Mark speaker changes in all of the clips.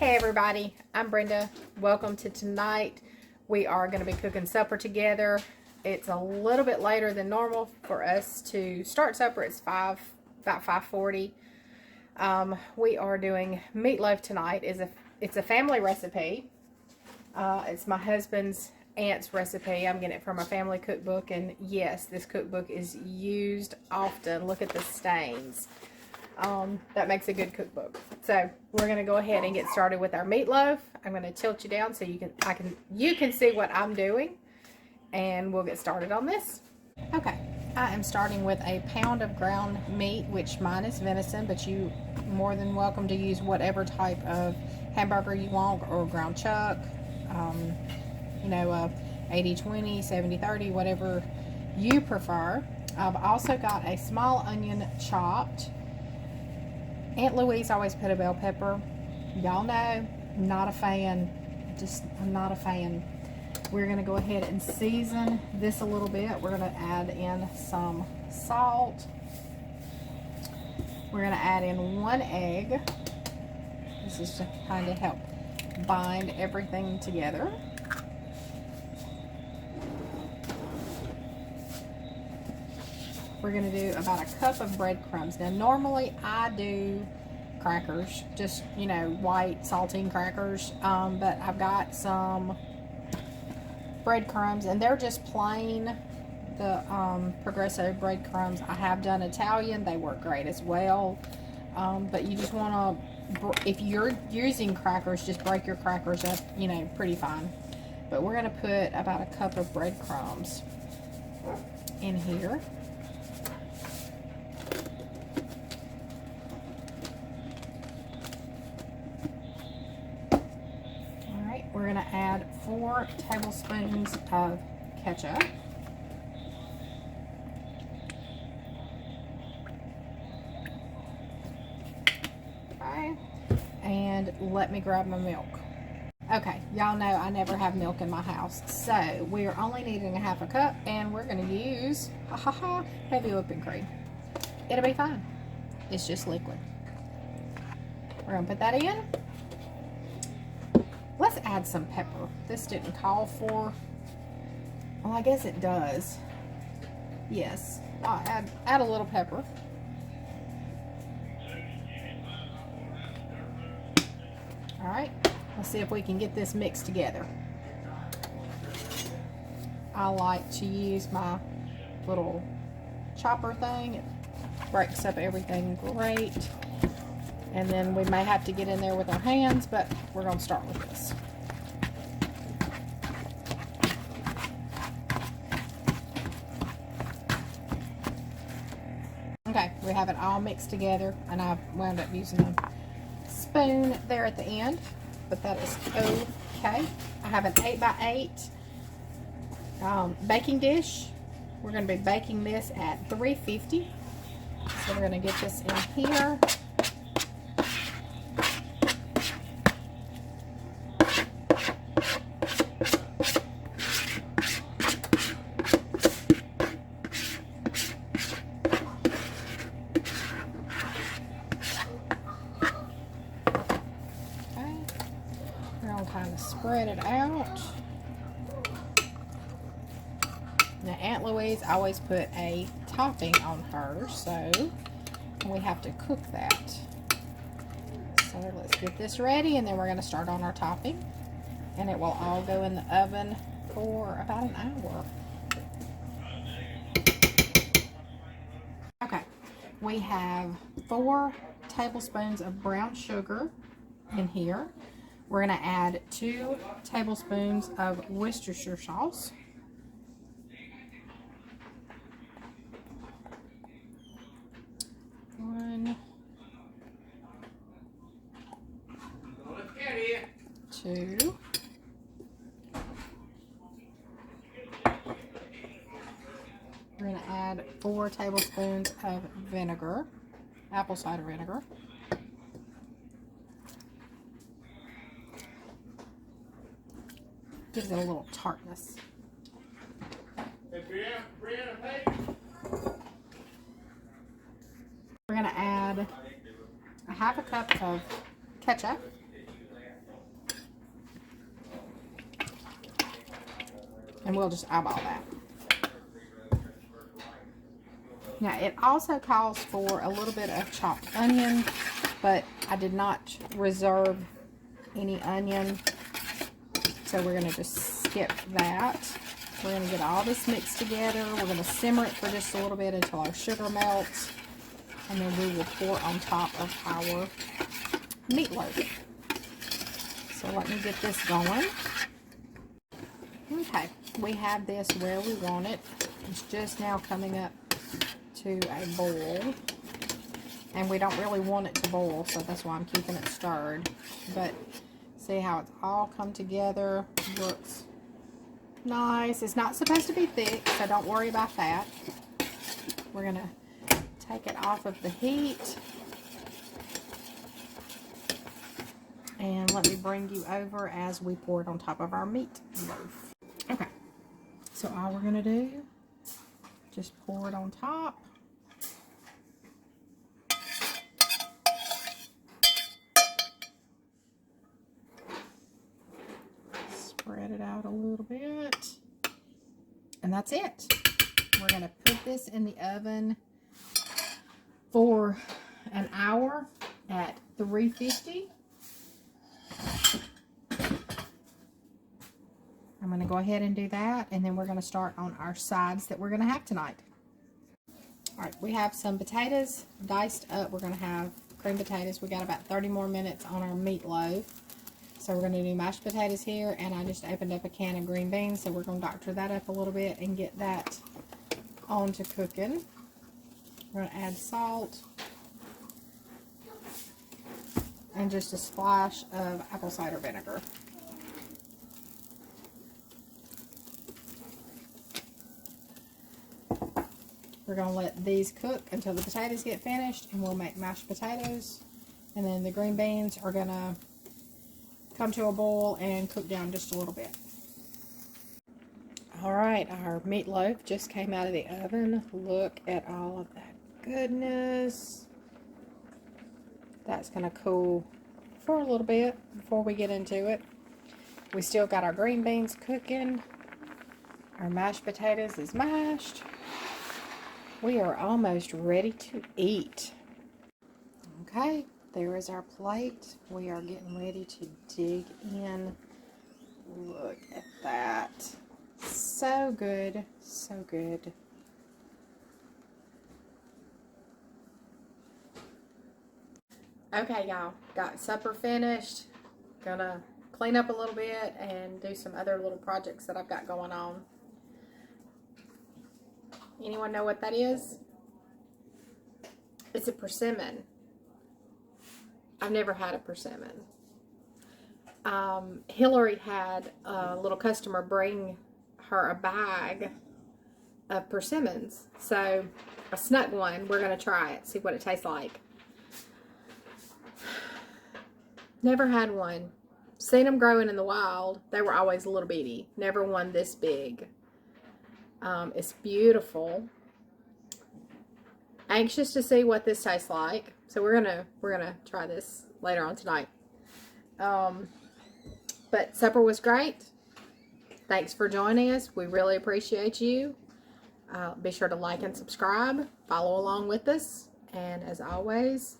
Speaker 1: Hey everybody, I'm Brenda. Welcome to tonight. We are going to be cooking supper together. It's a little bit later than normal for us to start supper. It's about 5:40. We are doing meatloaf tonight. It's a family recipe. It's my husband's aunt's recipe. I'm getting it from a family cookbook, and yes, this cookbook is used often. Look at the stains. That makes a good cookbook. So we're going to go ahead and get started with our meatloaf. I'm going to tilt you down so you can see what I'm doing, and we'll get started on this. Okay, I am starting with a pound of ground meat, which mine is venison, but you more than welcome to use whatever type of hamburger you want, or ground chuck, 80-20, 70-30, whatever you prefer. I've also got a small onion chopped. Aunt Louise always put a bell pepper. Y'all know, not a fan. I'm not a fan. We're going to go ahead and season this a little bit. We're going to add in some salt. We're going to add in 1 egg. This is to kind of help bind everything together. We're going to do about a cup of breadcrumbs. Now, normally I do crackers, just, white saltine crackers, but I've got some breadcrumbs, and they're just plain, the Progresso breadcrumbs. I have done Italian. They work great as well, but you just want to, if you're using crackers, just break your crackers up, pretty fine. But we're going to put about a cup of breadcrumbs in here. We're going to add 4 tablespoons of ketchup. Okay. And let me grab my milk. Okay, y'all know I never have milk in my house, so we're only needing a half a cup, and we're going to use heavy whipping cream. It'll be fine. It's just liquid. We're going to put that in. Let's add some pepper. This didn't call for, well, I guess it does. Yes, I'll add a little pepper. All right, let's see if we can get this mixed together. I like to use my little chopper thing. It breaks up everything great. And then we may have to get in there with our hands, but we're going to start with this. Okay, we have it all mixed together, and I've wound up using a spoon there at the end, but that is okay. I have an 8x8 baking dish. We're going to be baking this at 350. So we're going to get this in here. Kind of spread it out. Now, Aunt Louise always put a topping on hers, so we have to cook that. So let's get this ready, and then we're going to start on our topping, and it will all go in the oven for about an hour. Okay, we have 4 tablespoons of brown sugar in here. We're going to add 2 tablespoons of Worcestershire sauce. One, 2. We're going to add 4 tablespoons of vinegar, apple cider vinegar. Gives it a little tartness. We're going to add a half a cup of ketchup. And we'll just eyeball that. Now, it also calls for a little bit of chopped onion, but I did not reserve any onion, so we're going to just skip that. We're going to get all this mixed together. We're going to simmer it for just a little bit until our sugar melts, and then we will pour on top of our meatloaf. So let me get this going. Okay, we have this where we want it. It's just now coming up to a boil, and we don't really want it to boil, so that's why I'm keeping it stirred. But see how it's all come together. Looks nice. It's not supposed to be thick, so don't worry about that. We're gonna take it off of the heat, and let me bring you over as we pour it on top of our meatloaf. Okay, so all we're gonna do, just pour it on top. Spread it out a little bit. And that's it. We're going to put this in the oven for an hour at 350. I'm going to go ahead and do that, and then we're going to start on our sides that we're going to have tonight. Alright, we have some potatoes diced up. We're going to have cream potatoes. We got about 30 more minutes on our meatloaf. So we're going to do mashed potatoes here, and I just opened up a can of green beans, so we're going to doctor that up a little bit and get that on to cooking. We're going to add salt and just a splash of apple cider vinegar. We're going to let these cook until the potatoes get finished, and we'll make mashed potatoes, and then the green beans are going to come to a boil and cook down just a little bit. Alright, our meatloaf just came out of the oven. Look at all of that goodness. That's going to cool for a little bit before we get into it. We still got our green beans cooking. Our mashed potatoes is mashed. We are almost ready to eat. Okay. There is our plate. We are getting ready to dig in. Look at that. So good. So good. Okay, y'all. Got supper finished. Gonna clean up a little bit and do some other little projects that I've got going on. Anyone know what that is? It's a persimmon. I've never had a persimmon. Hillary had a little customer bring her a bag of persimmons. So I snuck one. We're going to try it, see what it tastes like. Never had one. Seen them growing in the wild. They were always a little bitty. Never one this big. It's beautiful. Anxious to see what this tastes like. So we're gonna try this later on tonight. But supper was great. Thanks for joining us. We really appreciate you. Be sure to like and subscribe. Follow along with us. And as always,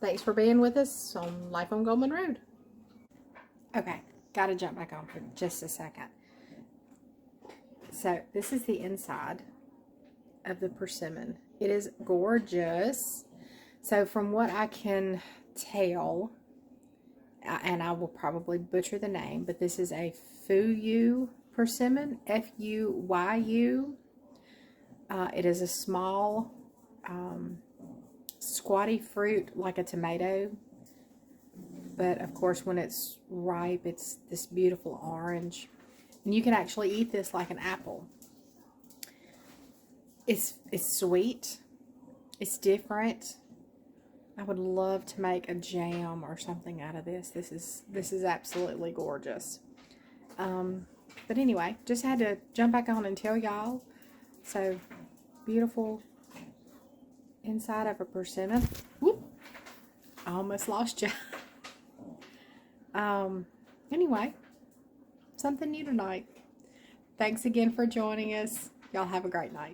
Speaker 1: thanks for being with us on Life on Goldman Road. Okay, gotta jump back on for just a second. So this is the inside of the persimmon. It is gorgeous. So from what I can tell, and I will probably butcher the name, but this is a Fuyu persimmon, F-U-Y-U. It is a small, squatty fruit like a tomato. But of course, when it's ripe, it's this beautiful orange. And you can actually eat this like an apple. It's sweet. It's different. I would love to make a jam or something out of this. This is absolutely gorgeous. But anyway, just had to jump back on and tell y'all. So, beautiful inside of a persimmon. Whoop! I almost lost you. Anyway, something new tonight. Thanks again for joining us. Y'all have a great night.